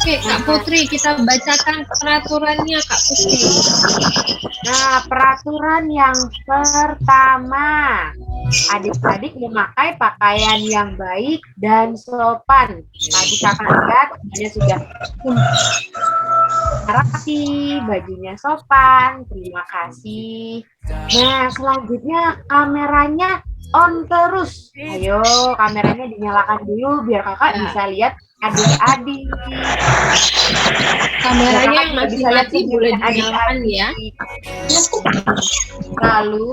Oke, Kak Putri, kita bacakan peraturannya, Kak Putri. Nah, peraturan yang pertama, adik-adik memakai pakaian yang baik dan sopan. Tadi kakak lihat bajunya sudah rapi, bajunya sopan. Terima kasih. Nah, selanjutnya kameranya on terus. Ayo, kameranya dinyalakan dulu biar kakak bisa lihat adik-adik. Kameranya yang masih mati boleh dinyalakan ya. Lalu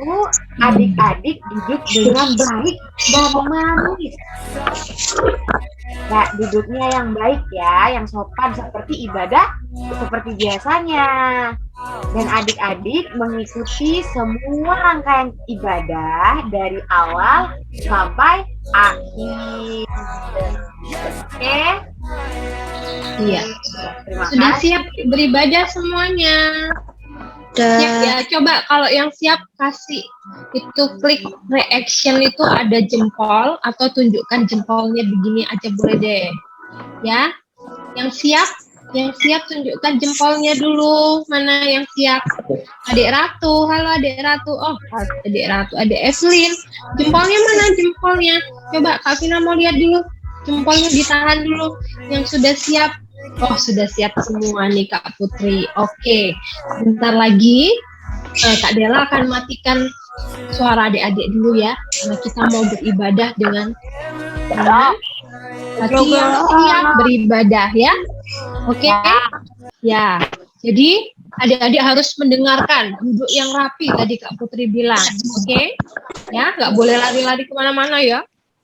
adik-adik duduk dengan baik dan manis. Nah, duduknya yang baik ya, yang sopan seperti ibadah, seperti biasanya. Dan adik-adik mengikuti semua rangkaian ibadah dari awal sampai akhir. Oke? Iya. Terima Sudah kasih. siap beribadah semuanya? Siap ya. Coba kalau yang siap kasih itu klik reaction itu ada jempol atau tunjukkan jempolnya begini aja boleh deh. Ya. Yang siap tunjukkan jempolnya dulu. Mana yang siap? Adik Ratu, halo Adik Ratu. Oh, Adik Ratu, Adik Evelyn. Jempolnya mana jempolnya? Coba Kak Vina mau lihat dulu. Jempolnya ditahan dulu. Yang sudah siap. Oh, sudah siap semua nih Kak Putri. Oke, bentar lagi Kak Dela akan matikan suara adik-adik dulu ya. Karena kita mau beribadah dengan hati yang siap beribadah ya. Oke? Ya, jadi adik-adik harus mendengarkan, duduk yang rapi tadi Kak Putri bilang. Oke? Ya, nggak boleh lari-lari kemana-mana ya.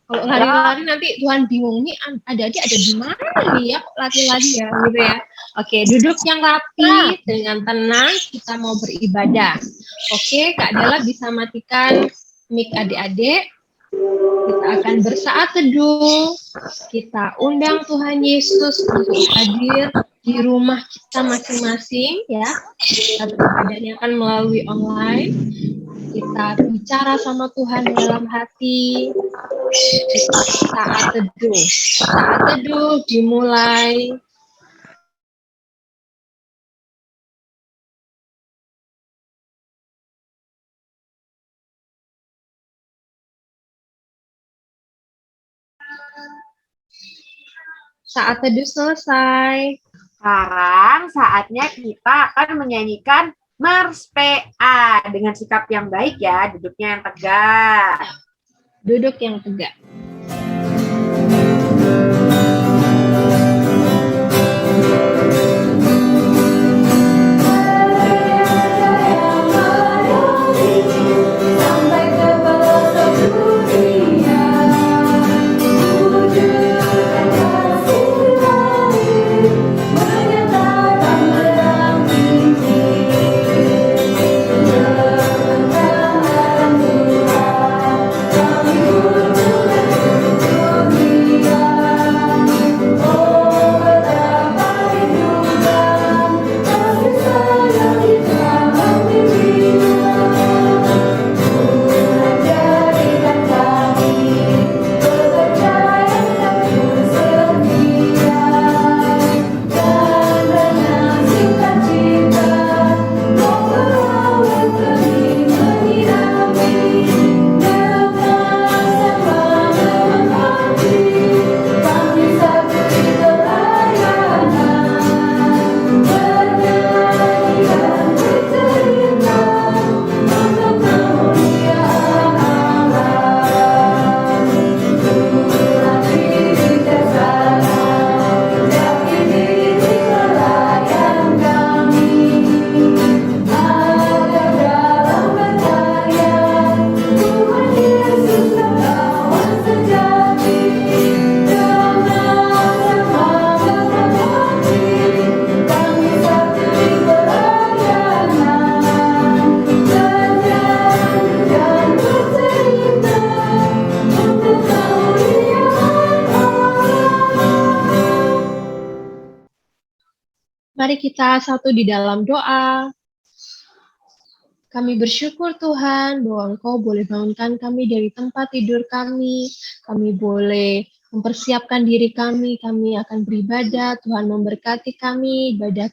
Kalau lari-lari nanti Tuhan bingung, nih adik-adik ada di mana nih ya, kok lari-lari ya, gitu ya. Oke, duduk yang rapi, dengan tenang, kita mau beribadah. Oke, Kak Dela bisa matikan mic adik-adik. Kita akan bersaat teduh, kita undang Tuhan Yesus untuk hadir di rumah kita masing-masing ya. Kita beribadahnya akan melalui online. Kita bicara sama Tuhan dalam hati. Saat teduh dimulai. Saat teduh selesai. Sekarang saatnya kita akan menyanyikan Mars PA dengan sikap yang baik ya, duduknya yang tegak. Duduk yang tegak. Mari kita satu di dalam doa. Kami bersyukur Tuhan bahwa Engkau boleh bangunkan kami dari tempat tidur kami. Kami boleh mempersiapkan diri kami akan beribadah. Tuhan memberkati kami, ibadah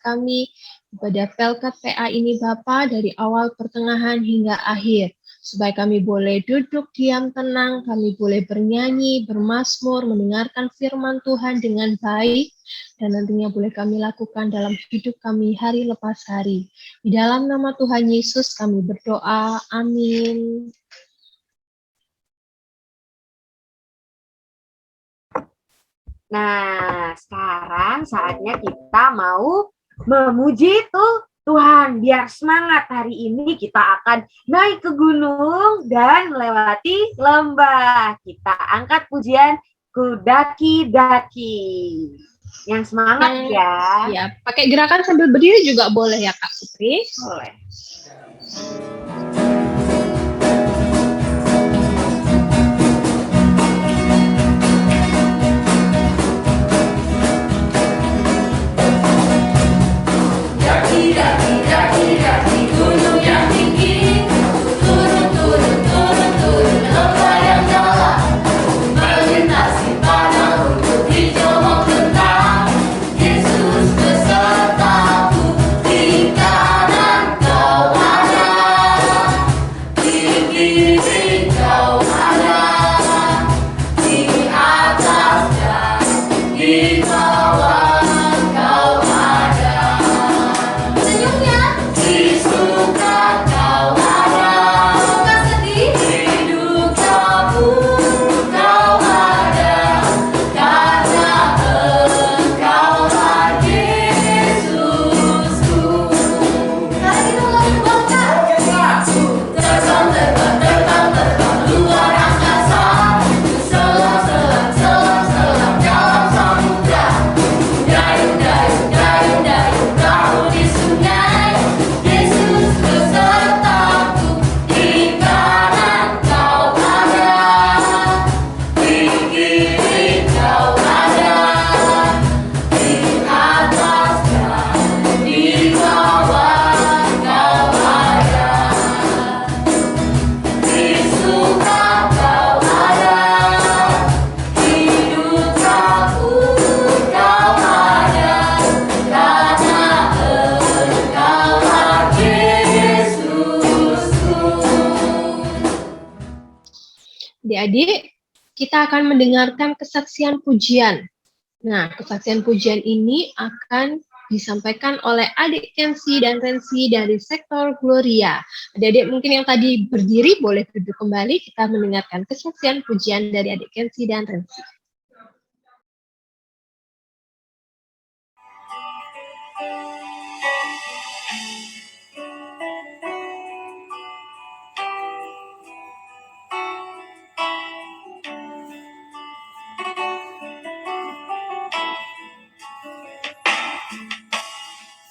Pelkat PA ini Bapa dari awal, pertengahan, hingga akhir. Supaya kami boleh duduk diam tenang, kami boleh bernyanyi, bermazmur, mendengarkan firman Tuhan dengan baik, dan nantinya boleh kami lakukan dalam hidup kami hari lepas hari. Di dalam nama Tuhan Yesus kami berdoa, amin. Nah, sekarang saatnya kita mau memuji tuh Tuhan. Biar semangat, hari ini kita akan naik ke gunung dan melewati lembah. Kita angkat pujian ku daki-daki. Yang semangat ya. Ya, pakai gerakan sambil berdiri juga boleh ya Kak Putri? Boleh. Adik-adik, kita akan mendengarkan kesaksian pujian. Nah, kesaksian pujian ini akan disampaikan oleh adik Kensi dan Rensi dari sektor Gloria. Adik-adik mungkin yang tadi berdiri boleh duduk kembali, kita mendengarkan kesaksian pujian dari adik Kensi dan Rensi.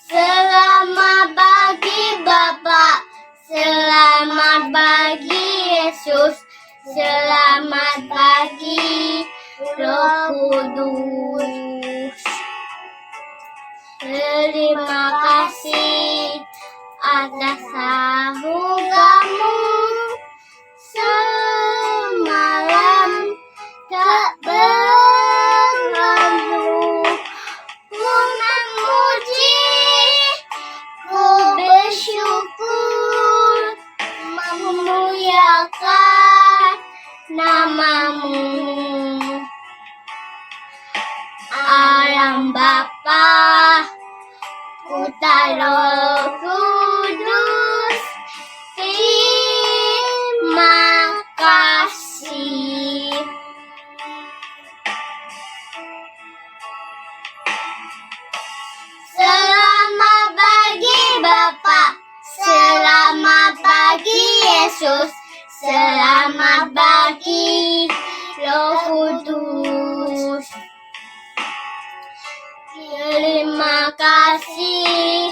Selamat pagi Bapak, selamat pagi Yesus, selamat pagi Roh Kudus. Terima kasih atas anugerah-Mu semalam tak berlalu. Ku memuji, ku bersyukur, memuliakan nama-Mu. Alam Bapa, Putra Roh Kudus, terima kasih. Selamat pagi Bapak, selamat pagi Yesus, selamat pagi Roh Kudus. Terima kasih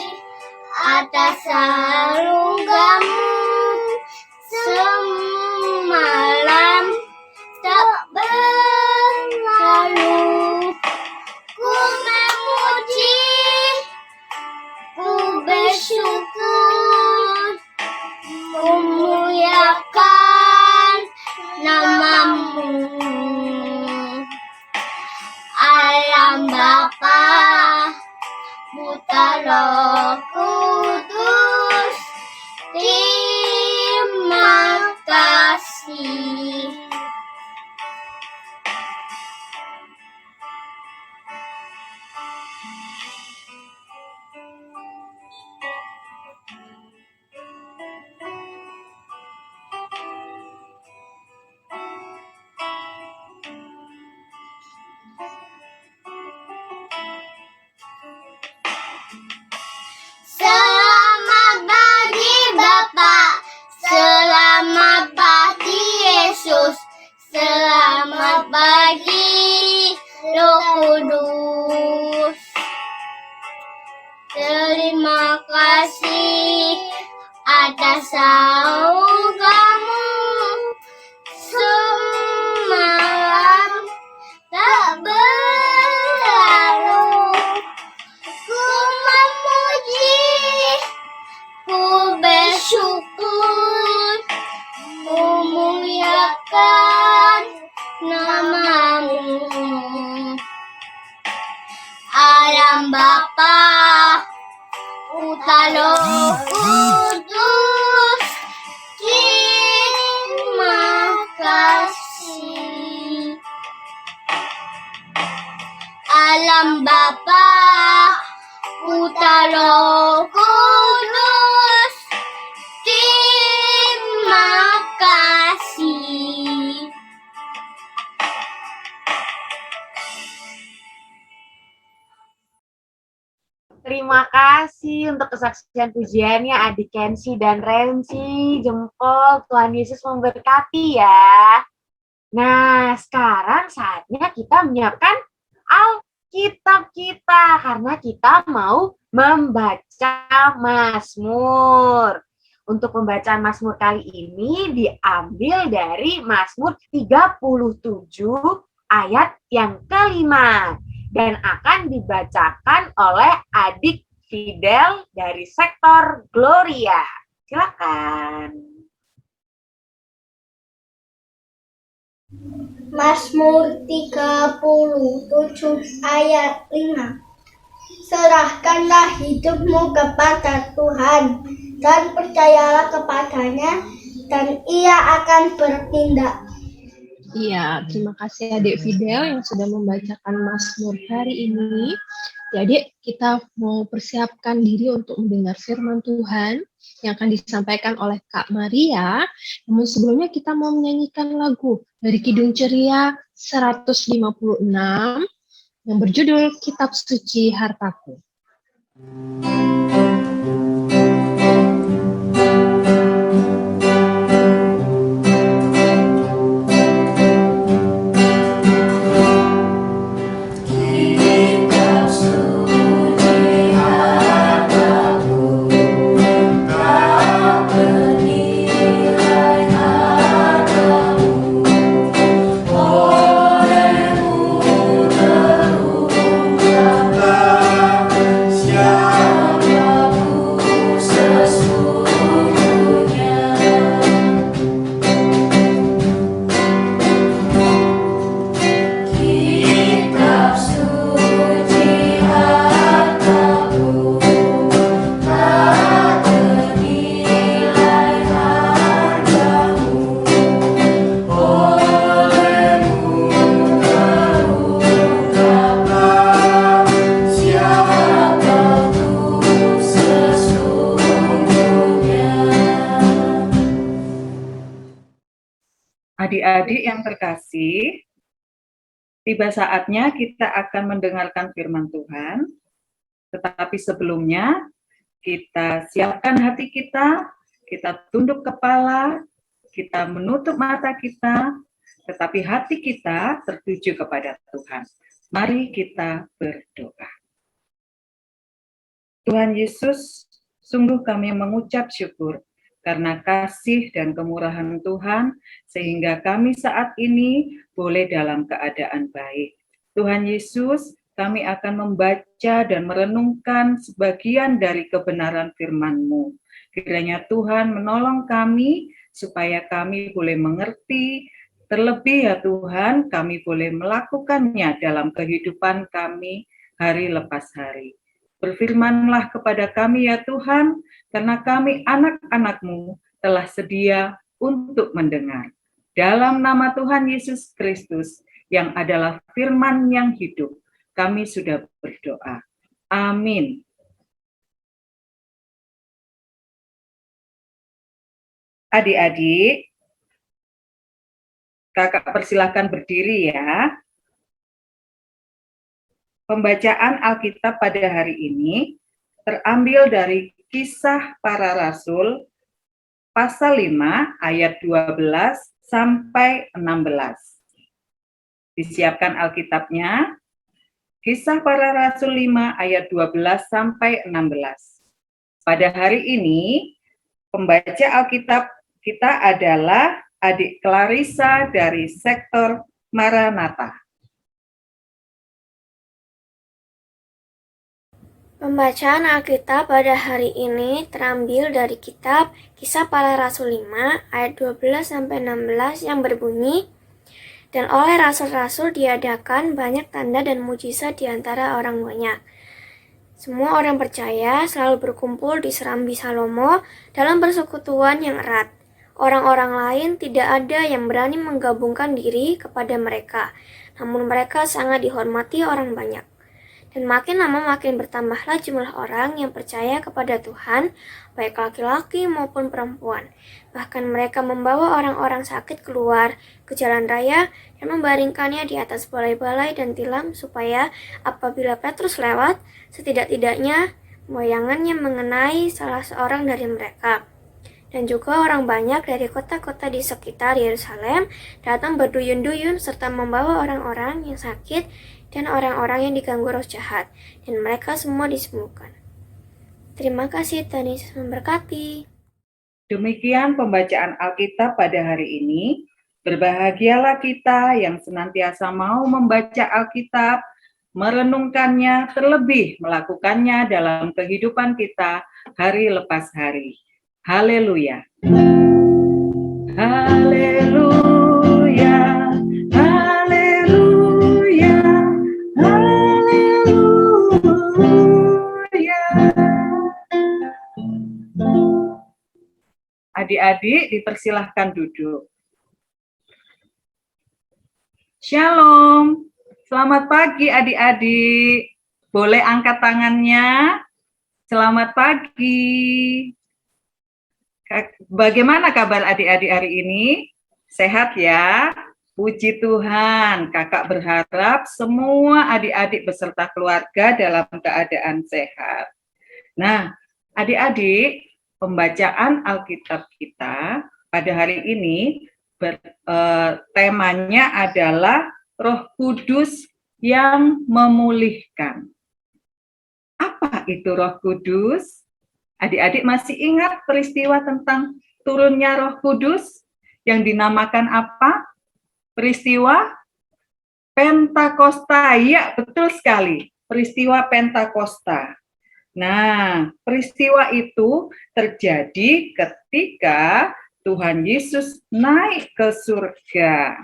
atas anugerah-Mu semalam tak berlalu. Ku memuji, ku bersyukur, memuliakan nama-Mu. Putra Roh Kudus, terima kasih. Selamat pagi Bapak, selamat pagi Yesus, selamat pagi Roh Kudus. Terima kasih atas saugamu semalam tak berlalu. Ku memuji, ku bersyukur, ku muliakan namamu. Alam Bapa, Putra Roh Kudus, terima kasih. Alam Bapa, Putra Roh Kudus, terima kasih. Terima kasih untuk kesaksian pujiannya adik Kensi dan Rensi. Jempol, Tuhan Yesus memberkati ya. Nah, sekarang saatnya kita menyiapkan Alkitab kita. Karena kita mau membaca Mazmur. Untuk pembacaan Mazmur kali ini diambil dari Mazmur 37 ayat yang kelima. Dan akan dibacakan oleh adik Fidel dari sektor Gloria. Silakan. Mazmur 37 ayat 5. Serahkanlah hidupmu kepada Tuhan dan percayalah kepadanya dan Ia akan bertindak. Iya, terima kasih adik Fidel yang sudah membacakan Mazmur hari ini. Jadi kita mau persiapkan diri untuk mendengar firman Tuhan yang akan disampaikan oleh Kak Maria. Namun sebelumnya kita mau menyanyikan lagu dari Kidung Ceria 156 yang berjudul Kitab Suci Hartaku. Adik-adik yang terkasih, tiba saatnya kita akan mendengarkan firman Tuhan, tetapi sebelumnya kita siapkan hati kita tunduk kepala, kita menutup mata kita, tetapi hati kita tertuju kepada Tuhan. Mari kita berdoa. Tuhan Yesus, sungguh kami mengucap syukur karena kasih dan kemurahan Tuhan, sehingga kami saat ini boleh dalam keadaan baik. Tuhan Yesus, kami akan membaca dan merenungkan sebagian dari kebenaran firman-Mu. Kiranya Tuhan menolong kami, supaya kami boleh mengerti, terlebih ya Tuhan, kami boleh melakukannya dalam kehidupan kami hari lepas hari. Berfirmanlah kepada kami ya Tuhan, karena kami anak-anak-Mu telah sedia untuk mendengar. Dalam nama Tuhan Yesus Kristus, yang adalah firman yang hidup, kami sudah berdoa. Amin. Adik-adik, kakak persilakan berdiri ya. Pembacaan Alkitab pada hari ini terambil dari Kisah Para Rasul pasal 5 ayat 12 sampai 16. Disiapkan Alkitabnya. Kisah Para Rasul 5 ayat 12 sampai 16. Pada hari ini pembaca Alkitab kita adalah adik Clarissa dari sektor Maranatha. Pembacaan Alkitab pada hari ini terambil dari kitab Kisah Para Rasul 5 ayat 12-16 yang berbunyi, "Dan oleh rasul-rasul diadakan banyak tanda dan mujizat di antara orang banyak. Semua orang percaya selalu berkumpul di Serambi Salomo dalam persekutuan yang erat. Orang-orang lain tidak ada yang berani menggabungkan diri kepada mereka, namun mereka sangat dihormati orang banyak. Dan makin lama makin bertambahlah jumlah orang yang percaya kepada Tuhan, baik laki-laki maupun perempuan. Bahkan mereka membawa orang-orang sakit keluar ke jalan raya dan membaringkannya di atas balai-balai dan tilam, supaya apabila Petrus lewat, setidak-tidaknya moyangannya mengenai salah seorang dari mereka. Dan juga orang banyak dari kota-kota di sekitar Yerusalem datang berduyun-duyun serta membawa orang-orang yang sakit dan orang-orang yang diganggu roh jahat, dan mereka semua disembuhkan." Terima kasih, Tuhan Yesus memberkati. Demikian pembacaan Alkitab pada hari ini. Berbahagialah kita yang senantiasa mau membaca Alkitab, merenungkannya, terlebih melakukannya dalam kehidupan kita hari lepas hari. Haleluya. Haleluya. Haleluya. Haleluya. Adik-adik dipersilahkan duduk. Shalom. Selamat pagi adik-adik. Boleh angkat tangannya? Selamat pagi. Bagaimana kabar adik-adik hari ini? Sehat ya? Puji Tuhan, kakak berharap semua adik-adik beserta keluarga dalam keadaan sehat. Nah, adik-adik, pembacaan Alkitab kita pada hari ini temanya adalah Roh Kudus yang memulihkan. Apa itu Roh Kudus? Adik-adik masih ingat peristiwa tentang turunnya Roh Kudus yang dinamakan apa? Peristiwa Pentakosta. Ya, betul sekali. Peristiwa Pentakosta. Nah, peristiwa itu terjadi ketika Tuhan Yesus naik ke surga.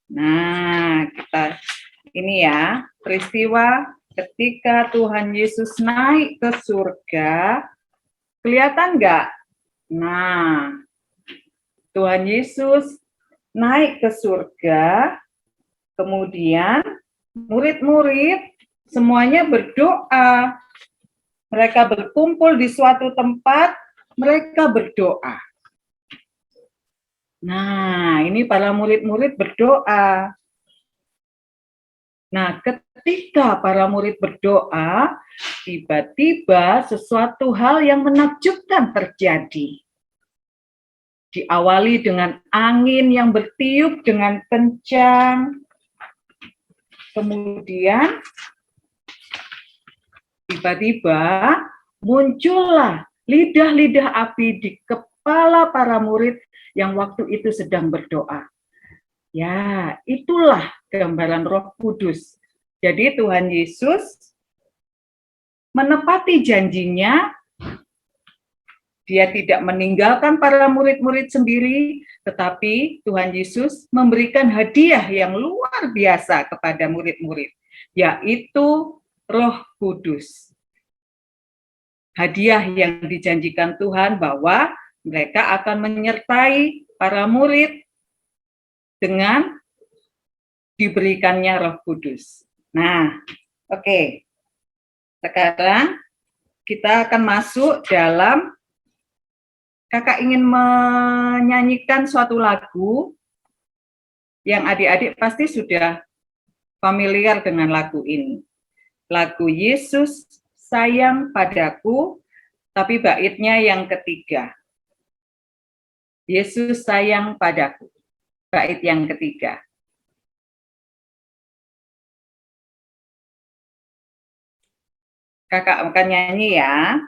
Nah, kita ini ya, peristiwa ketika Tuhan Yesus naik ke surga. Kelihatan nggak? Nah, Tuhan Yesus naik ke surga, kemudian murid-murid semuanya berdoa. Mereka berkumpul di suatu tempat, mereka berdoa. Nah, ini para murid-murid berdoa. Nah, ketika para murid berdoa, tiba-tiba sesuatu hal yang menakjubkan terjadi. Diawali dengan angin yang bertiup dengan kencang. Kemudian, tiba-tiba muncullah lidah-lidah api di kepala para murid yang waktu itu sedang berdoa. Ya, itulah gambaran Roh Kudus. Jadi Tuhan Yesus menepati janjinya. Dia tidak meninggalkan para murid-murid sendiri, tetapi Tuhan Yesus memberikan hadiah yang luar biasa kepada murid-murid, yaitu Roh Kudus. hadiah yang dijanjikan Tuhan bahwa mereka akan menyertai para murid dengan diberikannya Roh Kudus. Nah, oke. Sekarang kita akan masuk dalam, kakak ingin menyanyikan suatu lagu yang adik-adik pasti sudah familiar dengan lagu ini. Lagu Yesus Sayang Padaku, tapi baitnya yang ketiga. Yesus sayang padaku, bait yang ketiga. Kakak akan nyanyi ya.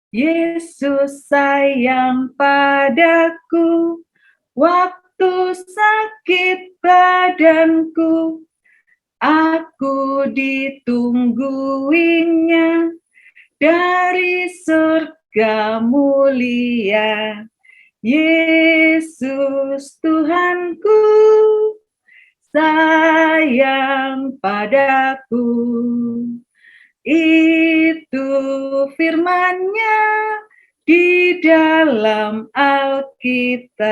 Yesus sayang padaku, waktu sakit badanku, aku ditungguinya dari surga mulia. Yesus Tuhanku sayang padaku. Itu firman-Nya di dalam Alkitab.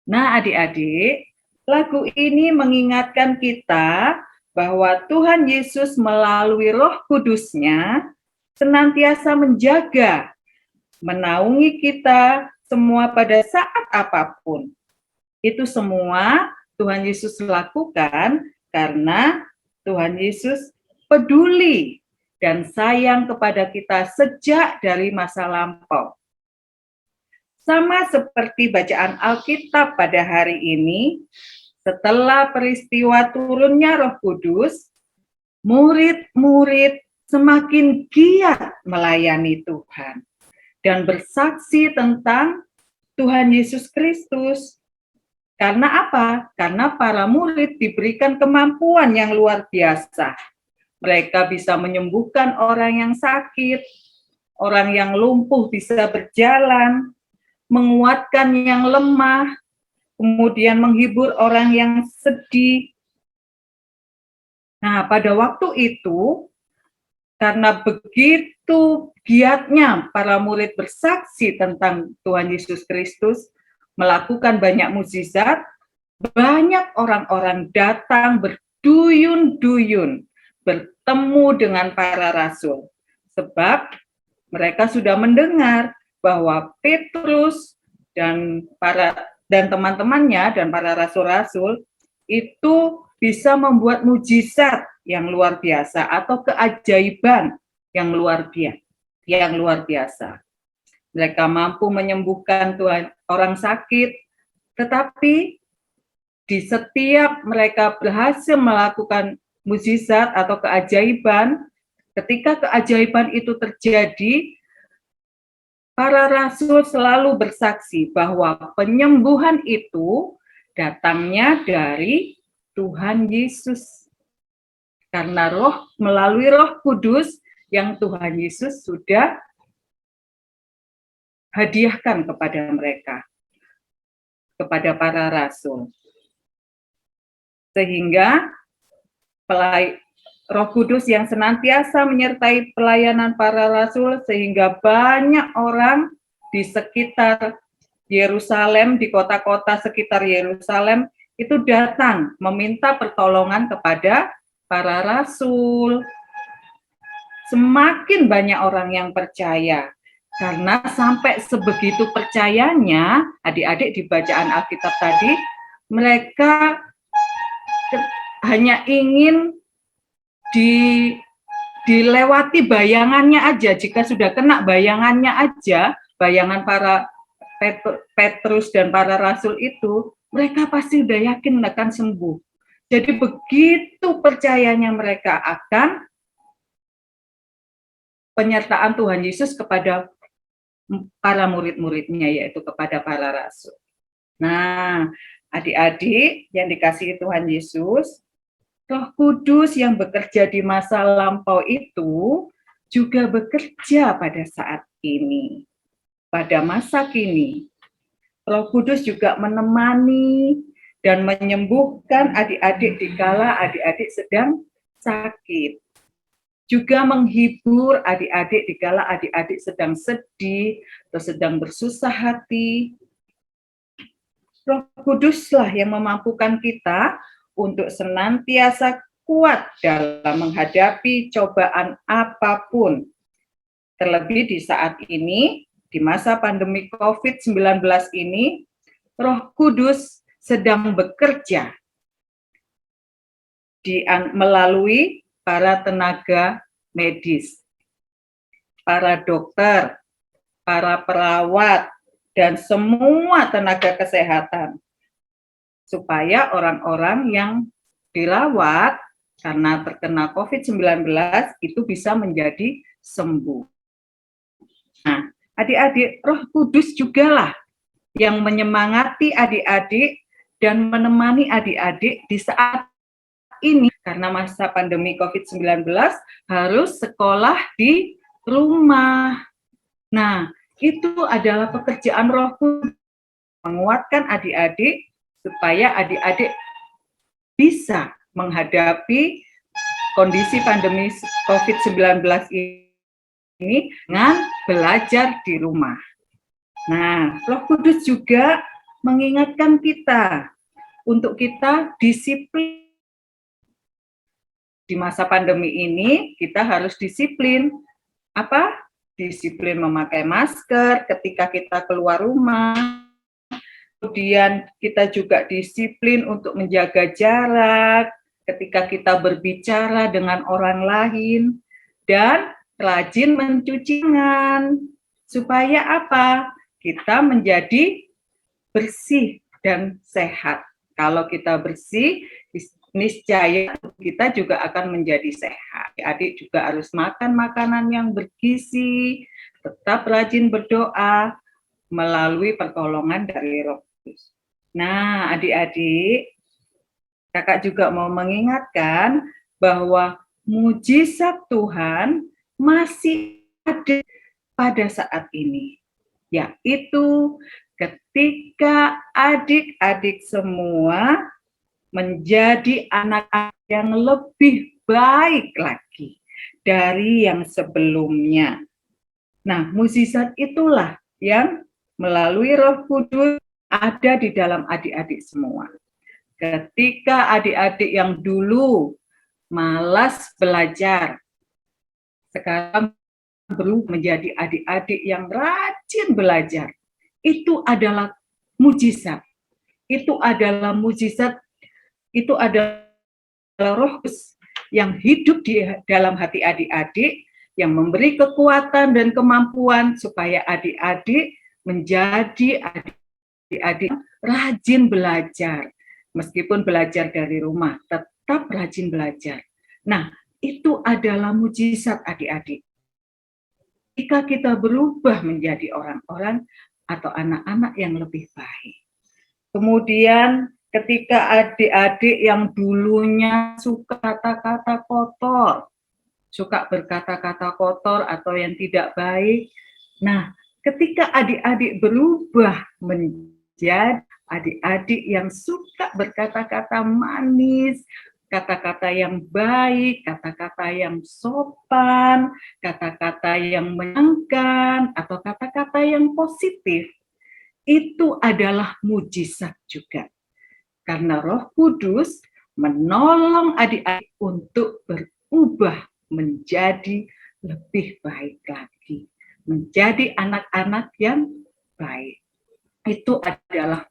Nah, adik-adik, lagu ini mengingatkan kita bahwa Tuhan Yesus melalui Roh Kudus-Nya senantiasa menjaga, menaungi kita semua pada saat apapun. Itu semua Tuhan Yesus lakukan karena Tuhan Yesus peduli dan sayang kepada kita sejak dari masa lampau. Sama seperti bacaan Alkitab pada hari ini, setelah peristiwa turunnya Roh Kudus, murid-murid semakin giat melayani Tuhan dan bersaksi tentang Tuhan Yesus Kristus. Karena apa? Karena para murid diberikan kemampuan yang luar biasa. Mereka bisa menyembuhkan orang yang sakit, orang yang lumpuh bisa berjalan, menguatkan yang lemah, kemudian menghibur orang yang sedih. Nah, pada waktu itu, karena begitu giatnya para murid bersaksi tentang Tuhan Yesus Kristus, melakukan banyak mukjizat, banyak orang-orang datang berduyun-duyun bertemu dengan para rasul, sebab mereka sudah mendengar bahwa Petrus dan teman-temannya dan para rasul-rasul itu bisa membuat mukjizat yang luar biasa atau keajaiban yang luar biasa. Mereka mampu menyembuhkan orang sakit, tetapi di setiap mereka berhasil melakukan mukjizat atau keajaiban, ketika keajaiban itu terjadi, para rasul selalu bersaksi bahwa penyembuhan itu datangnya dari Tuhan Yesus. Karena melalui Roh Kudus yang Tuhan Yesus sudah hadiahkan kepada mereka, kepada para rasul. Sehingga Roh Kudus yang senantiasa menyertai pelayanan para rasul, sehingga banyak orang di sekitar Yerusalem, di kota-kota sekitar Yerusalem, itu datang meminta pertolongan kepada para rasul. Semakin banyak orang yang percaya, karena sampai sebegitu percayanya, adik-adik di bacaan Alkitab tadi, mereka hanya ingin dilewati bayangannya aja. Jika sudah kena bayangannya aja, bayangan para Petrus dan para rasul itu, mereka pasti udah yakin akan sembuh. Jadi begitu percayanya mereka akan penyertaan Tuhan Yesus kepada para murid-muridnya, yaitu kepada para rasul. Nah, adik-adik yang dikasihi Tuhan Yesus, Roh Kudus yang bekerja di masa lampau itu juga bekerja pada saat ini. Pada masa kini, Roh Kudus juga menemani dan menyembuhkan adik-adik dikala adik-adik sedang sakit. juga menghibur adik-adik dikala adik-adik sedang sedih atau sedang bersusah hati. Roh Kuduslah yang memampukan kita untuk senantiasa kuat dalam menghadapi cobaan apapun. Terlebih di saat ini, di masa pandemi COVID-19 ini, Roh Kudus sedang bekerja melalui para tenaga medis, para dokter, para perawat, dan semua tenaga kesehatan, supaya orang-orang yang dirawat karena terkena COVID-19 itu bisa menjadi sembuh. Nah, adik-adik, Roh Kudus jugalah yang menyemangati adik-adik dan menemani adik-adik di saat ini, karena masa pandemi COVID-19 harus sekolah di rumah. Nah, itu adalah pekerjaan Roh Kudus, menguatkan adik-adik supaya adik-adik bisa menghadapi kondisi pandemi COVID-19 ini dengan belajar di rumah. Nah, Roh Kudus juga mengingatkan kita untuk kita disiplin. Di masa pandemi ini kita harus disiplin. Apa? Disiplin memakai masker ketika kita keluar rumah. Kemudian kita juga disiplin untuk menjaga jarak ketika kita berbicara dengan orang lain, dan rajin mencuci tangan. Supaya apa? Kita menjadi bersih dan sehat. Kalau kita bersih, niscaya kita juga akan menjadi sehat. Adik juga harus makan makanan yang bergizi, tetap rajin berdoa melalui pertolongan dari Roh Kudus. Nah, adik-adik, kakak juga mau mengingatkan bahwa mujizat Tuhan masih ada pada saat ini, yaitu ketika adik-adik semua menjadi anak-anak yang lebih baik lagi dari yang sebelumnya. Nah, mukjizat itulah yang melalui Roh Kudus ada di dalam adik-adik semua. Ketika adik-adik yang dulu malas belajar, sekarang berubah menjadi adik-adik yang rajin belajar. Itu adalah mukjizat. Itu adalah mukjizat. Itu adalah Roh Kudus yang hidup di dalam hati adik-adik, yang memberi kekuatan dan kemampuan supaya adik-adik menjadi adik-adik rajin belajar. Meskipun belajar dari rumah, tetap rajin belajar. Nah, itu adalah mukjizat adik-adik. Jika kita berubah menjadi orang-orang atau anak-anak yang lebih baik. Kemudian ketika adik-adik yang dulunya suka kata-kata kotor, suka berkata-kata kotor atau yang tidak baik, nah ketika adik-adik berubah menjadi adik-adik yang suka berkata-kata manis, kata-kata yang baik, kata-kata yang sopan, kata-kata yang menyenangkan, atau kata-kata yang positif, itu adalah mukjizat juga. Karena Roh Kudus menolong adik-adik untuk berubah menjadi lebih baik lagi, menjadi anak-anak yang baik. Itu adalah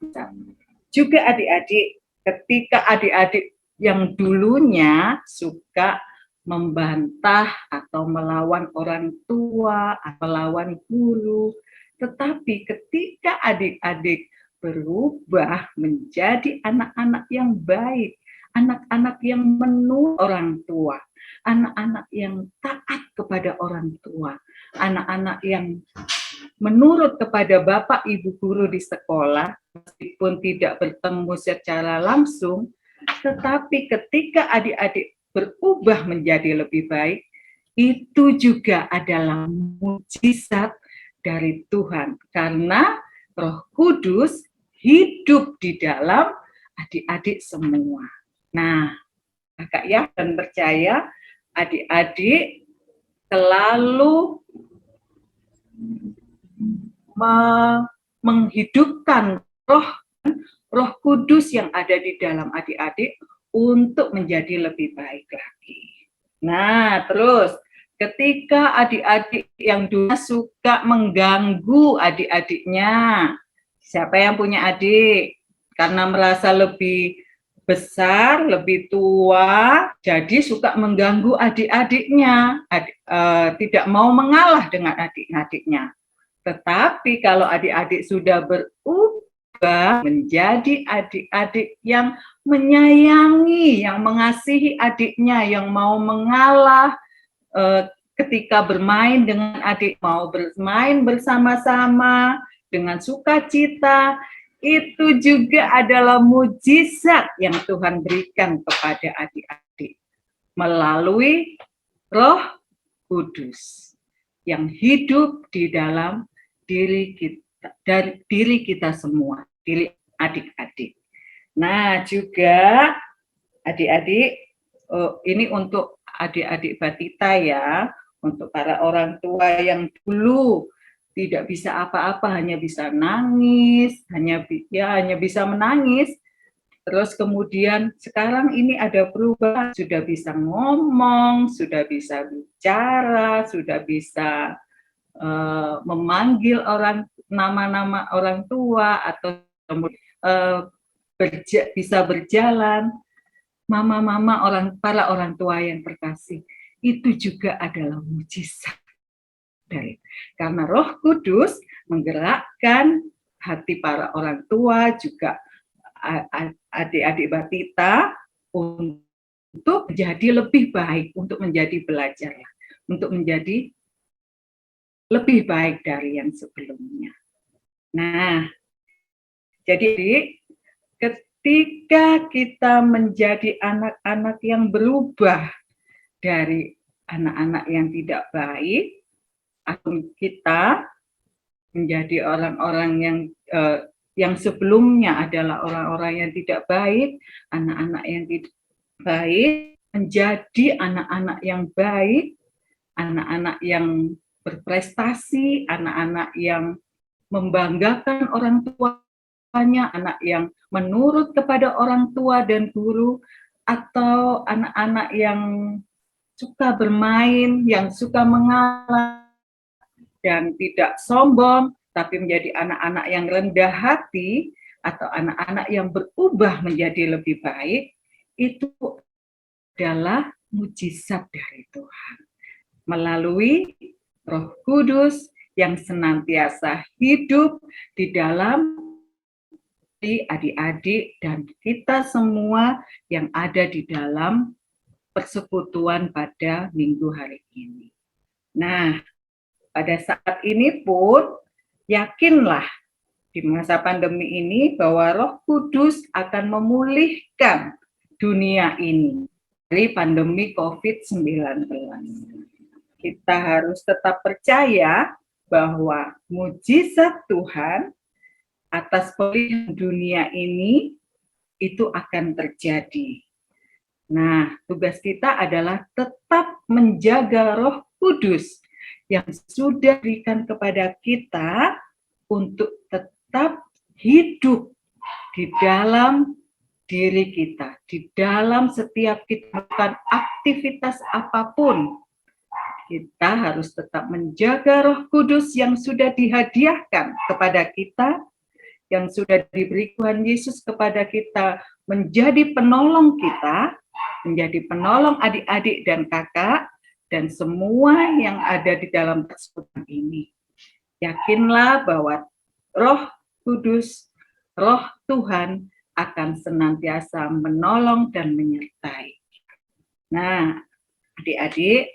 juga adik-adik, ketika adik-adik yang dulunya suka membantah atau melawan orang tua, atau melawan guru, tetapi ketika adik-adik berubah menjadi anak-anak yang baik, anak-anak yang menurut orang tua, anak-anak yang taat kepada orang tua, anak-anak yang menurut kepada bapak ibu guru di sekolah, meskipun tidak bertemu secara langsung, tetapi ketika adik-adik berubah menjadi lebih baik, itu juga adalah mukjizat dari Tuhan, karena Roh Kudus hidup di dalam adik-adik semua. Nah, kakak ya dan percaya adik-adik selalu menghidupkan Roh Kudus yang ada di dalam adik-adik untuk menjadi lebih baik lagi. Nah, terus ketika adik-adik yang dulu suka mengganggu adik-adiknya, siapa yang punya adik? Karena merasa lebih besar, lebih tua, jadi suka mengganggu adik-adiknya, tidak mau mengalah dengan adik-adiknya. Tetapi kalau adik-adik sudah berubah menjadi adik-adik yang menyayangi, yang mengasihi adiknya, yang mau mengalah ketika bermain dengan adik, mau bermain bersama-sama dengan sukacita, itu juga adalah mujizat yang Tuhan berikan kepada adik-adik melalui Roh Kudus yang hidup di dalam diri kita, dari diri kita semua, diri adik-adik. Nah, juga adik-adik, ini untuk adik-adik Batita ya, untuk para orang tua yang dulu tidak bisa apa-apa, hanya bisa nangis, hanya bisa menangis. Terus kemudian sekarang ini ada perubahan, sudah bisa ngomong, sudah bisa bicara, sudah bisa memanggil nama-nama orang tua, atau bisa berjalan. Mama-mama, para orang tua yang terkasih, itu juga adalah mujizat karena Roh Kudus menggerakkan hati para orang tua, juga adik-adik Batita untuk menjadi lebih baik, untuk menjadi belajar, untuk menjadi lebih baik dari yang sebelumnya. Nah, jadi ketika kita menjadi anak-anak yang berubah dari anak-anak yang tidak baik, atau kita menjadi orang-orang yang sebelumnya adalah orang-orang yang tidak baik, anak-anak yang tidak baik, menjadi anak-anak yang baik, anak-anak yang berprestasi, anak-anak yang membanggakan orang tuanya, anak yang menurut kepada orang tua dan guru, atau anak-anak yang suka bermain, yang suka mengalah dan tidak sombong, tapi menjadi anak-anak yang rendah hati, atau anak-anak yang berubah menjadi lebih baik, itu adalah mujizat dari Tuhan. Melalui Roh Kudus yang senantiasa hidup di dalam adik-adik dan kita semua yang ada di dalam persekutuan pada minggu hari ini. Nah, pada saat ini pun yakinlah di masa pandemi ini bahwa Roh Kudus akan memulihkan dunia ini dari pandemi COVID-19. Kita harus tetap percaya bahwa mujizat Tuhan atas pemulihan dunia ini itu akan terjadi. Nah, tugas kita adalah tetap menjaga Roh Kudus yang sudah diberikan kepada kita untuk tetap hidup di dalam diri kita, di dalam setiap kita melakukan aktivitas apapun. Kita harus tetap menjaga Roh Kudus yang sudah dihadiahkan kepada kita, yang sudah diberi Tuhan Yesus kepada kita, menjadi penolong kita, menjadi penolong adik-adik dan kakak, dan semua yang ada di dalam persekutuan ini. Yakinlah bahwa Roh Kudus, Roh Tuhan akan senantiasa menolong dan menyertai. Nah, adik-adik,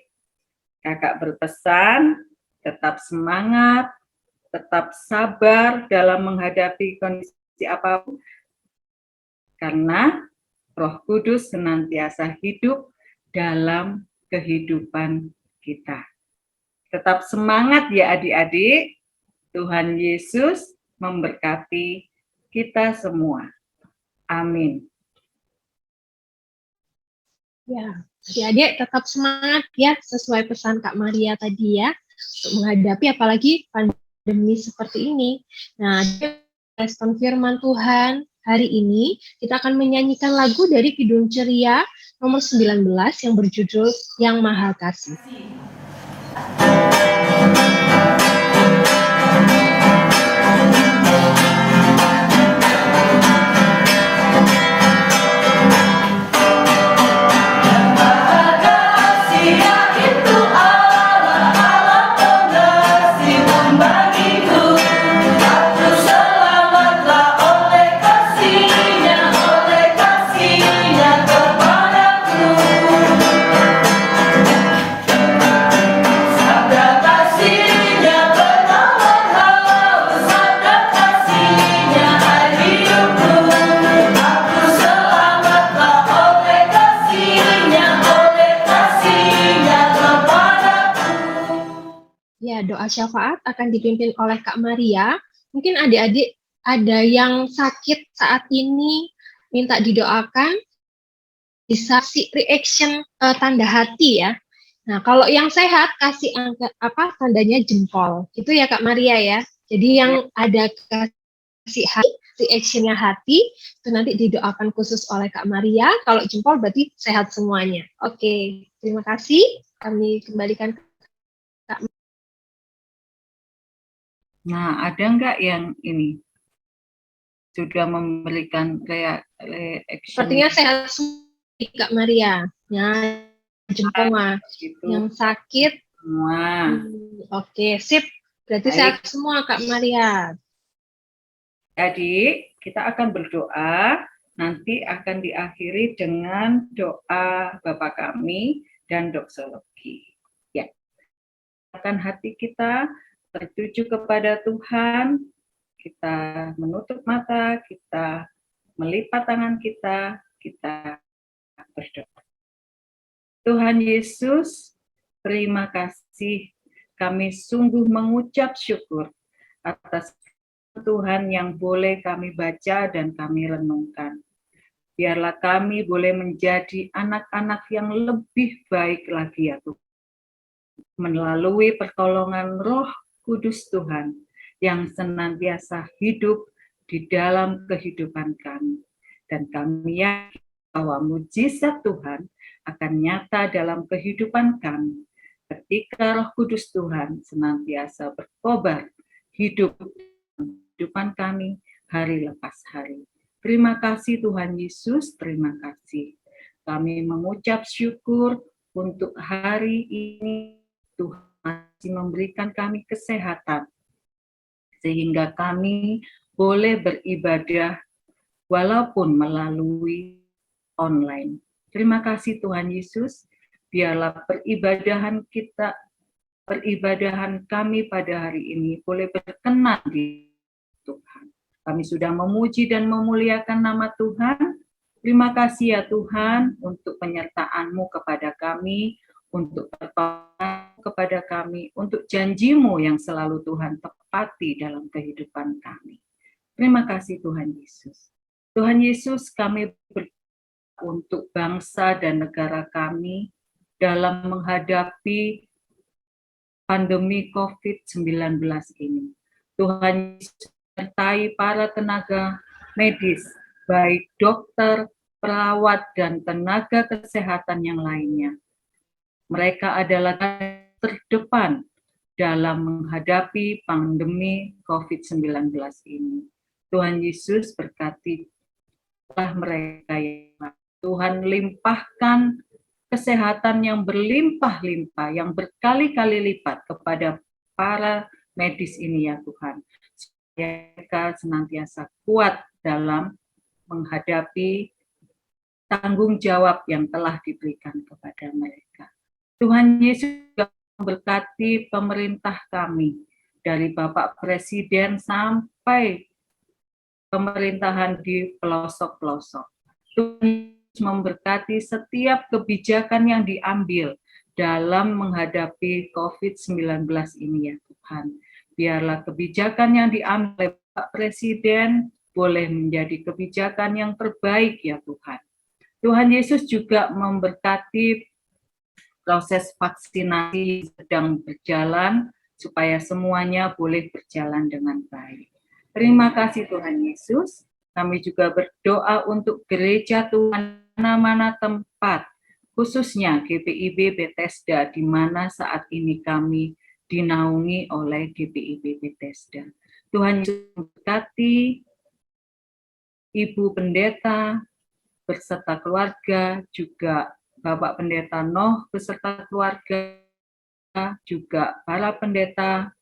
kakak berpesan, tetap semangat, tetap sabar dalam menghadapi kondisi apapun, karena Roh Kudus senantiasa hidup dalam kehidupan kita. Tetap semangat ya adik-adik, Tuhan Yesus memberkati kita semua. Amin. Ya, Adik-adik tetap semangat ya, sesuai pesan Kak Maria tadi ya, untuk menghadapi apalagi pandemi seperti ini. Nah, respon firman Tuhan hari ini, kita akan menyanyikan lagu dari Kidung Ceria nomor 19 yang berjudul Yang Maha Kasih. Doa syafaat akan dipimpin oleh Kak Maria. Mungkin adik-adik ada yang sakit saat ini, minta didoakan, bisa kasih reaction tanda hati ya. Nah, kalau yang sehat kasih angka tandanya jempol. Itu ya Kak Maria ya. Jadi yang ada kasih hati, reactionnya hati, itu nanti didoakan khusus oleh Kak Maria. Kalau jempol berarti sehat semuanya. Oke, terima kasih. Kami kembalikan Kak Maria. Nah, ada nggak yang ini sudah memberikan reaction? Sepertinya sehat semua Kak Maria. Ya, jempol gitu. Yang sakit semua. Oke, sip. Berarti sehat semua Kak Maria. Jadi kita akan berdoa. Nanti akan diakhiri dengan doa Bapa Kami dan doksologi. Ya, akan hati kita tertuju kepada Tuhan, kita menutup mata, kita melipat tangan kita berdoa. Tuhan Yesus, terima kasih. Kami sungguh mengucap syukur atas Tuhan yang boleh kami baca dan kami renungkan. Biarlah kami boleh menjadi anak-anak yang lebih baik lagi ya Tuhan. Melalui pertolongan Roh Kudus Tuhan yang senantiasa hidup di dalam kehidupan kami. Dan kami yakin bahwa mujizat Tuhan akan nyata dalam kehidupan kami ketika Roh Kudus Tuhan senantiasa berkobar hidup kehidupan kami hari lepas hari. Terima kasih Tuhan Yesus, terima kasih. Kami mengucap syukur untuk hari ini Tuhan masih memberikan kami kesehatan, sehingga kami boleh beribadah walaupun melalui online. Terima kasih Tuhan Yesus, biarlah peribadahan kami pada hari ini boleh berkenan di Tuhan. Kami sudah memuji dan memuliakan nama Tuhan. Terima kasih ya Tuhan untuk penyertaan-Mu kepada kami, untuk pertolongan kepada kami, untuk janji-Mu yang selalu Tuhan tepati dalam kehidupan kami. Terima kasih Tuhan Yesus. Tuhan Yesus, kami berdoa untuk bangsa dan negara kami dalam menghadapi pandemi COVID-19 ini. Tuhan Yesus menyertai para tenaga medis, baik dokter, perawat, dan tenaga kesehatan yang lainnya. Mereka adalah terdepan dalam menghadapi pandemi COVID-19 ini. Tuhan Yesus berkatilah mereka yang Tuhan limpahkan kesehatan yang berlimpah-limpah, yang berkali-kali lipat kepada para medis ini ya Tuhan. Mereka senantiasa kuat dalam menghadapi tanggung jawab yang telah diberikan kepada mereka. Tuhan Yesus juga memberkati pemerintah kami, dari Bapak Presiden sampai pemerintahan di pelosok-pelosok. Tuhan Yesus memberkati setiap kebijakan yang diambil dalam menghadapi COVID-19 ini ya Tuhan. Biarlah kebijakan yang diambil Pak Presiden boleh menjadi kebijakan yang terbaik ya Tuhan. Tuhan Yesus juga memberkati proses vaksinasi sedang berjalan supaya semuanya boleh berjalan dengan baik. Terima kasih Tuhan Yesus. Kami juga berdoa untuk gereja Tuhan mana-mana tempat, khususnya GPIB Bethesda, di mana saat ini kami dinaungi oleh GPIB Bethesda. Tuhan Yesus memberkati Ibu Pendeta beserta keluarga, juga Bapak Pendeta Noh beserta keluarga, juga para pendeta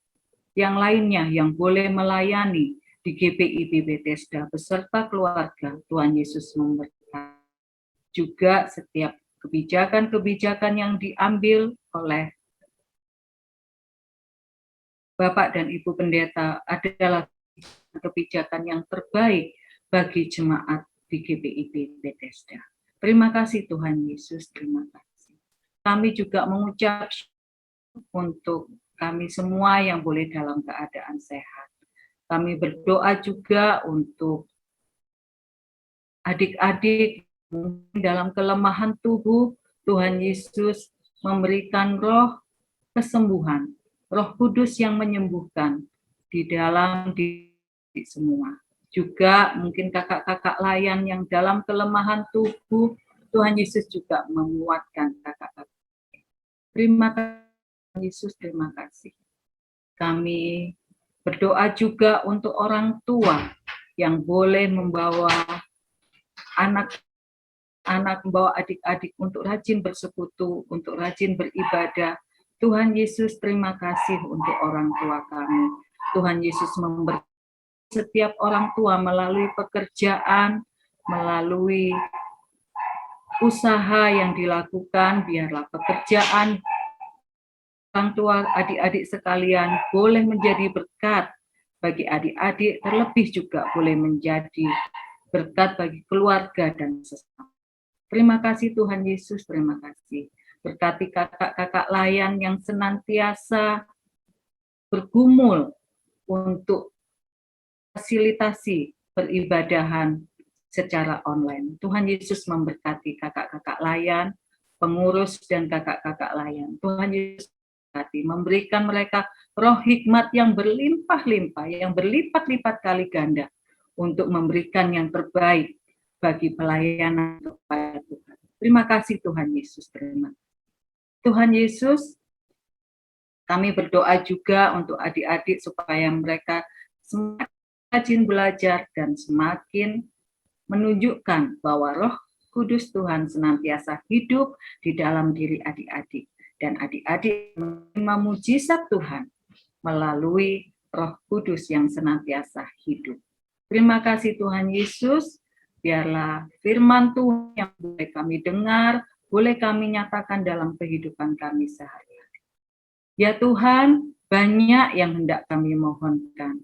yang lainnya yang boleh melayani di GPIB Bethesda beserta keluarga. Tuhan Yesus memberkati juga setiap kebijakan-kebijakan yang diambil oleh Bapak dan Ibu Pendeta adalah kebijakan yang terbaik bagi jemaat di GPIB Bethesda. Terima kasih Tuhan Yesus, terima kasih. Kami juga mengucap untuk kami semua yang boleh dalam keadaan sehat. Kami berdoa juga untuk adik-adik dalam kelemahan tubuh, Tuhan Yesus memberikan roh kesembuhan, Roh Kudus yang menyembuhkan di dalam diri semua. Juga mungkin kakak-kakak layan yang dalam kelemahan tubuh, Tuhan Yesus juga menguatkan kakak-kakak. Terima kasih Yesus, terima kasih. Kami berdoa juga untuk orang tua yang boleh membawa anak-anak, membawa adik-adik untuk rajin bersekutu, untuk rajin beribadah. Tuhan Yesus, terima kasih untuk orang tua kami. Tuhan Yesus memberkati setiap orang tua melalui pekerjaan, melalui usaha yang dilakukan. Biarlah pekerjaan orang tua, adik-adik sekalian boleh menjadi berkat bagi adik-adik, terlebih juga boleh menjadi berkat bagi keluarga dan sesama. Terima kasih Tuhan Yesus, terima kasih. Berkati kakak-kakak layan yang senantiasa bergumul untuk fasilitasi peribadahan secara online. Tuhan Yesus memberkati kakak-kakak layan, pengurus dan kakak-kakak layan. Tuhan Yesus memberkati, memberikan mereka roh hikmat yang berlimpah-limpah, yang berlipat-lipat kali ganda untuk memberikan yang terbaik bagi pelayanan kepada Tuhan. Terima kasih Tuhan Yesus, terima kasih. Tuhan Yesus, kami berdoa juga untuk adik-adik supaya mereka semakin rajin belajar dan semakin menunjukkan bahwa Roh Kudus Tuhan senantiasa hidup di dalam diri adik-adik. Dan adik-adik menerima mujizat Tuhan melalui Roh Kudus yang senantiasa hidup. Terima kasih Tuhan Yesus, biarlah firman Tuhan yang boleh kami dengar, boleh kami nyatakan dalam kehidupan kami sehari-hari. Ya Tuhan, banyak yang hendak kami mohonkan,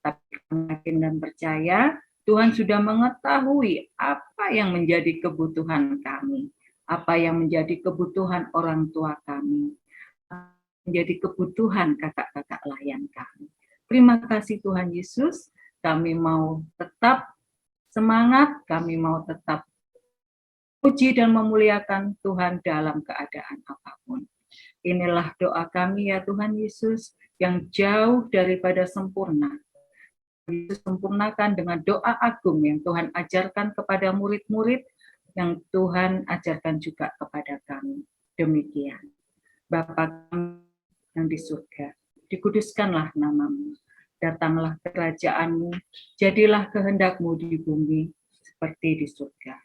tapi kami yakin dan percaya Tuhan sudah mengetahui apa yang menjadi kebutuhan kami, apa yang menjadi kebutuhan orang tua kami, menjadi kebutuhan kakak-kakak layan kami. Terima kasih Tuhan Yesus, kami mau tetap semangat, kami mau tetap puji dan memuliakan Tuhan dalam keadaan apapun. Inilah doa kami ya Tuhan Yesus, yang jauh daripada sempurna. Yesus sempurnakan dengan doa agung yang Tuhan ajarkan kepada murid-murid, yang Tuhan ajarkan juga kepada kami. Demikian. Bapa kami yang di surga, dikuduskanlah namamu, datanglah kerajaan-Mu, jadilah kehendak-Mu di bumi seperti di surga.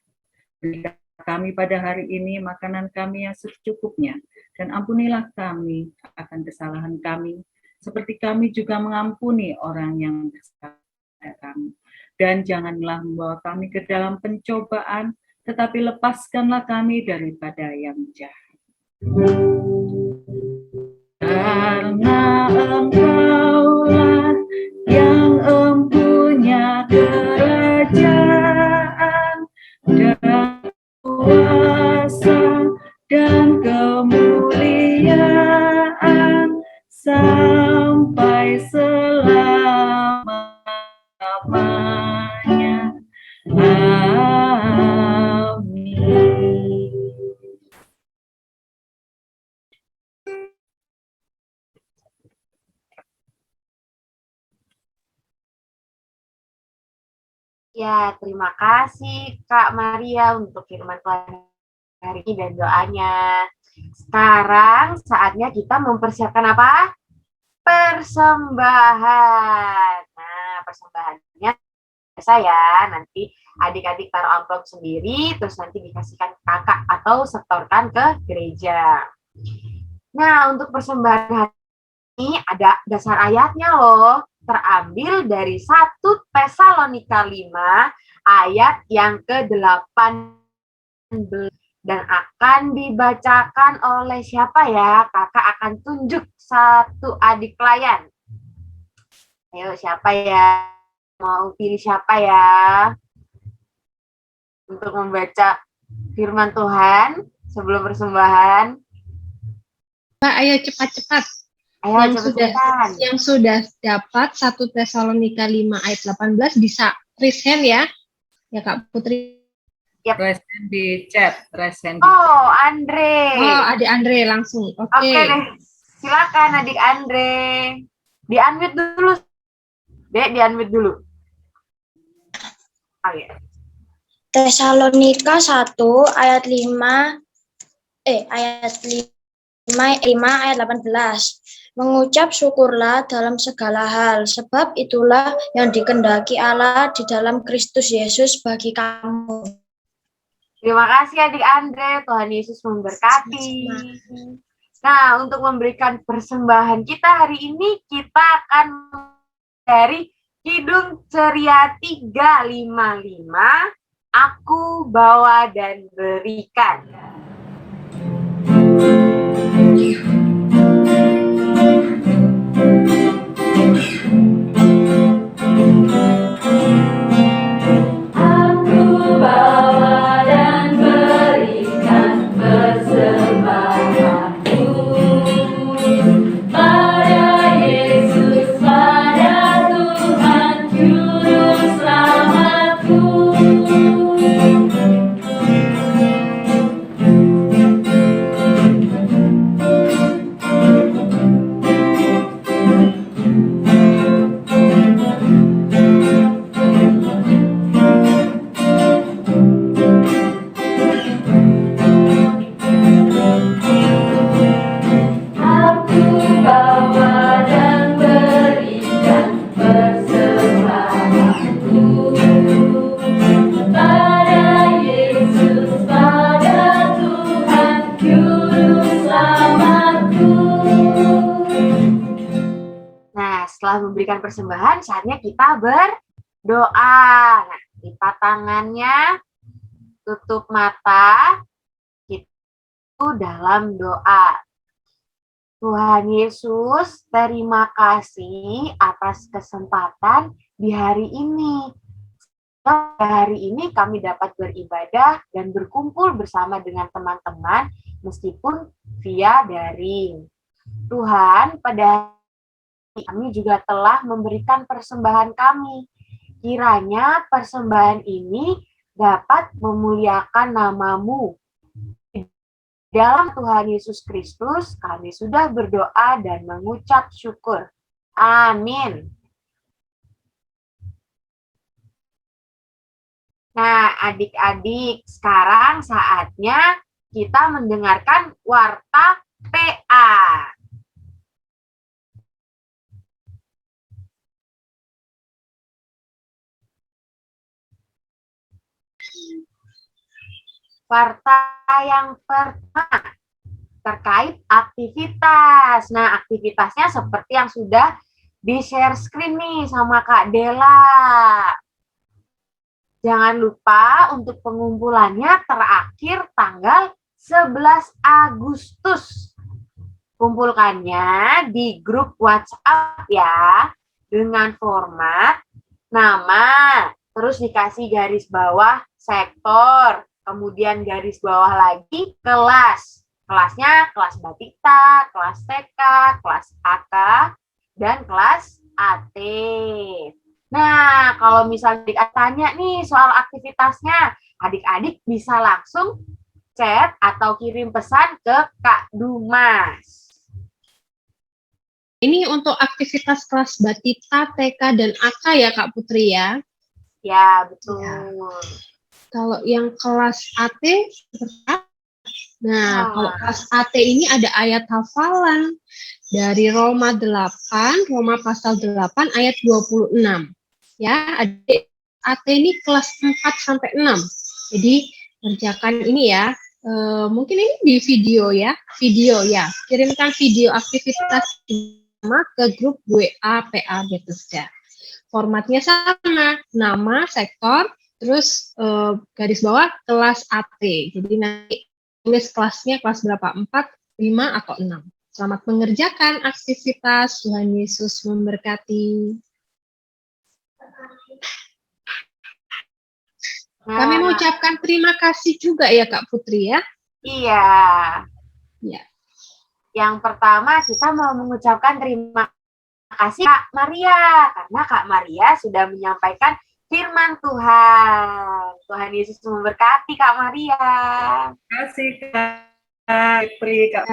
Berikan kami pada hari ini makanan kami yang secukupnya, dan ampunilah kami akan kesalahan kami, seperti kami juga mengampuni orang yang bersalah kepada kami. Dan janganlah membawa kami ke dalam pencobaan, tetapi lepaskanlah kami daripada yang jahat. Karena Engkaulah yang empunya kerajaan dan kuasa dan kemuliaan sampai selama-lamanya. Amin. Ya, terima kasih Kak Maria untuk firman Tuhan hari ini dan doanya. Sekarang saatnya kita mempersiapkan apa? Persembahan. Nah, persembahannya saya nanti adik-adik taruh amplop sendiri, terus nanti dikasihkan ke kakak atau setorkan ke gereja. Nah, untuk persembahan hari ini ada dasar ayatnya loh, terambil dari 1 Tesalonika 5 ayat yang ke-18 dan akan dibacakan oleh siapa ya? Kakak akan tunjuk satu adik pelayan. Ayo, siapa ya? Mau pilih siapa ya? Untuk membaca firman Tuhan sebelum persembahan. Mbak, ayo cepat-cepat. Ayo, Yang yang sudah dapat 1 Tesalonika 5 ayat 18 bisa raise hand ya. Ya Kak Putri. Raise hand di chat. Oh, Andre. Oh, adik Andre langsung. Oke. Oke deh. Silakan adik Andre. Di-unmute dulu. Dek, di-unmute dulu. Oh, ya. Tesalonika 1 ayat 5 ayat 18. Mengucap syukurlah dalam segala hal, sebab itulah yang dikehendaki Allah di dalam Kristus Yesus bagi kamu. Terima kasih adik Andre, Tuhan Yesus memberkati. Nah, untuk memberikan persembahan kita hari ini, kita akan dari Kidung Ceria 355, Aku Bawa dan Berikan. Setelah memberikan persembahan, saatnya kita berdoa. Nah, lipat tangannya, tutup mata, kita dalam doa. Tuhan Yesus, terima kasih atas kesempatan di hari ini. Hari ini kami dapat beribadah dan berkumpul bersama dengan teman-teman meskipun via daring. Tuhan, pada kami juga telah memberikan persembahan kami. Kiranya persembahan ini dapat memuliakan nama-Mu. Dalam Tuhan Yesus Kristus, kami sudah berdoa dan mengucap syukur. Amin. Nah, adik-adik, sekarang saatnya kita mendengarkan warta PA. Warta yang pertama terkait aktivitas. Nah, aktivitasnya seperti yang sudah di-share screen nih sama Kak Dela. Jangan lupa untuk pengumpulannya terakhir tanggal 11 Agustus. Kumpulkannya di grup WhatsApp ya, dengan format nama, terus dikasih garis bawah sektor, kemudian garis bawah lagi kelas. Kelasnya kelas Batita, kelas TK, kelas AK, dan kelas AT. Nah, kalau misalnya adik tanya nih soal aktivitasnya, adik-adik bisa langsung chat atau kirim pesan ke Kak Dumas. Ini untuk aktivitas kelas Batita, TK, dan AK ya Kak Putri ya? Ya, betul. Kalau yang kelas AT, nah, kalau kelas AT ini ada ayat hafalan dari Roma 8, Roma pasal 8 ayat 26. Ya, adik AT ini kelas 4 sampai 6. Jadi, kerjakan ini ya. Mungkin ini di video ya. Kirimkan video aktivitas ke grup WA PA Bethesda. Formatnya sama, nama, sektor, terus garis bawah kelas AT. Jadi nanti tulis kelasnya kelas berapa? 4, 5, atau 6. Selamat mengerjakan aktivitas. Tuhan Yesus memberkati. Kami mengucapkan terima kasih juga ya Kak Putri ya. Iya. Ya. Yang pertama kita mau mengucapkan terima kasih Kak Maria, karena Kak Maria sudah menyampaikan firman Tuhan. Tuhan Yesus memberkati Kak Maria. Terima kasih Kak Pri, Kak.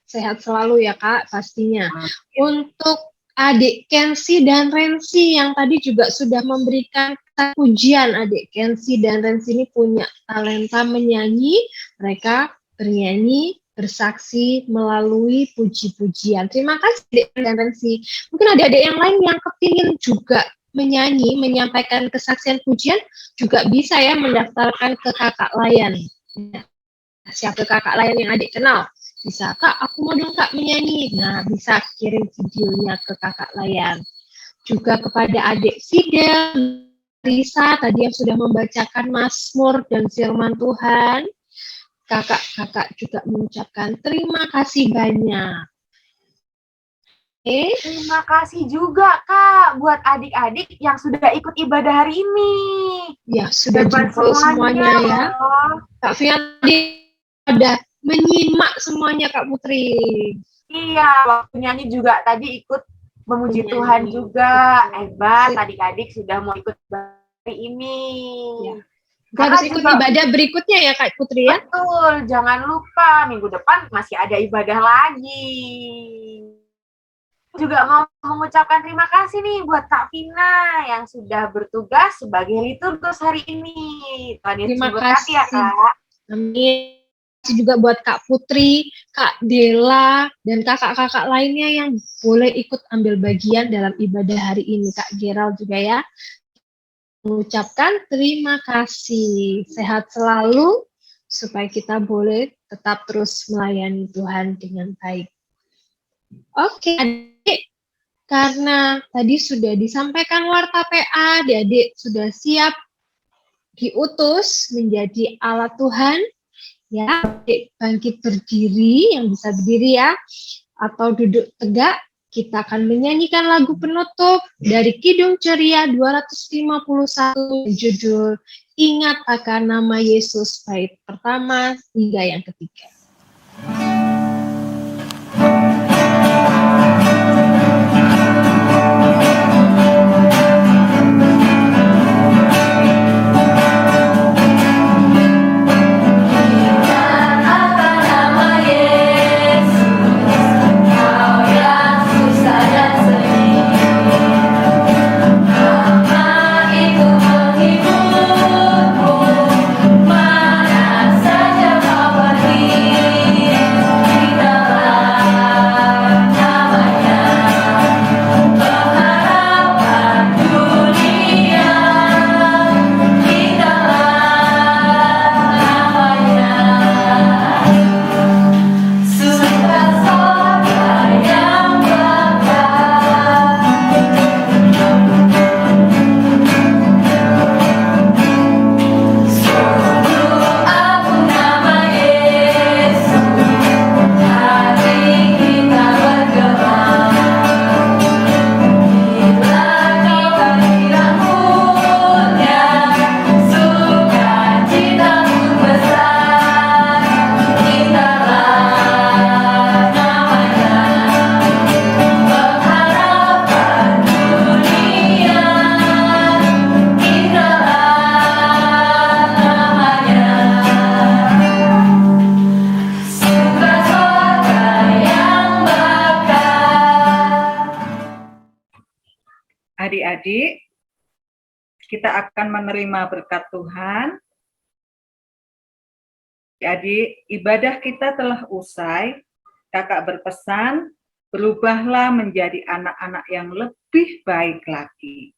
Sehat selalu ya Kak pastinya. Untuk adik Kensi dan Rensi yang tadi juga sudah memberikan pujian. Adik Kensi dan Rensi ini punya talenta menyanyi. Mereka bernyanyi, bersaksi melalui puji-pujian. Terima kasih adik dan Rensi. Mungkin adik-adik yang lain yang kepingin juga menyanyi, menyampaikan kesaksian pujian, juga bisa ya mendaftarkan ke kakak layan. Siapa kakak layan yang adik kenal? Bisa, Kak, aku mau dong Kak menyanyi. Nah, bisa kirim videonya ke kakak layan. Juga kepada adik Fidel, Risa, tadi yang sudah membacakan Mazmur dan firman Tuhan. Kakak-kakak juga mengucapkan terima kasih banyak. Terima kasih juga Kak buat adik-adik yang sudah ikut ibadah hari ini. Ya, sudah jemput semuanya ya. Kak Fiandi ada menyimak semuanya Kak Putri. Iya, waktu nyanyi juga tadi ikut memuji Tuhan juga. Hebat, adik-adik sudah mau ikut hari ini. Ya. Harus ikut ibadah berikutnya ya Kak Putri ya. Betul, jangan lupa minggu depan masih ada ibadah lagi. Juga mau mengucapkan terima kasih nih buat Kak Vina yang sudah bertugas sebagai liturgus hari ini. Tuhan Yesus memberkati ya Kak. Amin. Juga buat Kak Putri, Kak Dela, dan kakak-kakak lainnya yang boleh ikut ambil bagian dalam ibadah hari ini. Kak Gerald juga ya. Mengucapkan terima kasih. Sehat selalu supaya kita boleh tetap terus melayani Tuhan dengan baik. Oke, adik, karena tadi sudah disampaikan warta PA, adik sudah siap diutus menjadi alat Tuhan. Ya, adik bangkit berdiri, yang bisa berdiri ya, atau duduk tegak. Kita akan menyanyikan lagu penutup dari Kidung Ceria 251, judul Ingat Akan Nama Yesus, bait pertama hingga yang ketiga. Adik-adik, kita akan menerima berkat Tuhan. Jadi ibadah kita telah usai. Kakak berpesan, berubahlah menjadi anak-anak yang lebih baik lagi.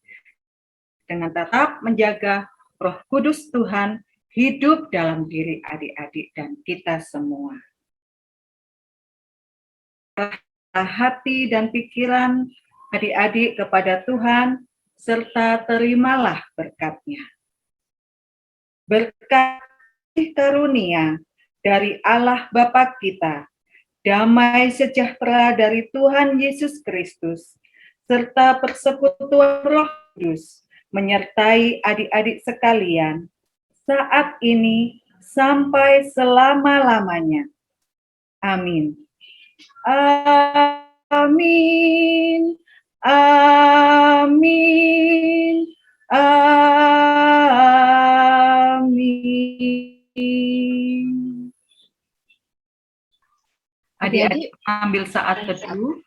Dengan tetap menjaga Roh Kudus Tuhan hidup dalam diri adik-adik dan kita semua. Hati dan pikiran adik-adik kepada Tuhan, serta terimalah berkat-Nya. Berkat karunia dari Allah Bapa kita, damai sejahtera dari Tuhan Yesus Kristus, serta persekutuan Roh Kudus menyertai adik-adik sekalian saat ini sampai selama-lamanya. Amin. Amin. Amin. Amin. Adik-adik ambil saat teduh.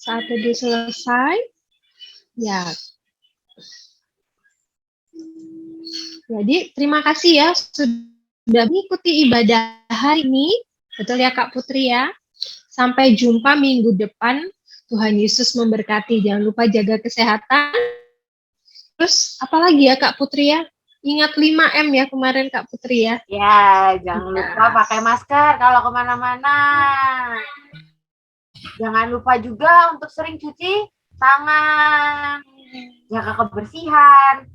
Saat teduh selesai. Ya. Jadi terima kasih ya sudah mengikuti ibadah hari ini. Betul ya Kak Putri ya. Sampai jumpa minggu depan. Tuhan Yesus memberkati. Jangan lupa jaga kesehatan. Terus apalagi ya Kak Putri ya? Ingat 5M ya kemarin Kak Putri ya. Ya, jangan lupa pakai masker kalau kemana-mana. Jangan lupa juga untuk sering cuci tangan, jaga kebersihan.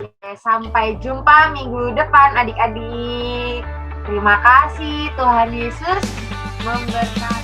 Oke, sampai jumpa minggu depan adik-adik. Terima kasih, Tuhan Yesus memberkati.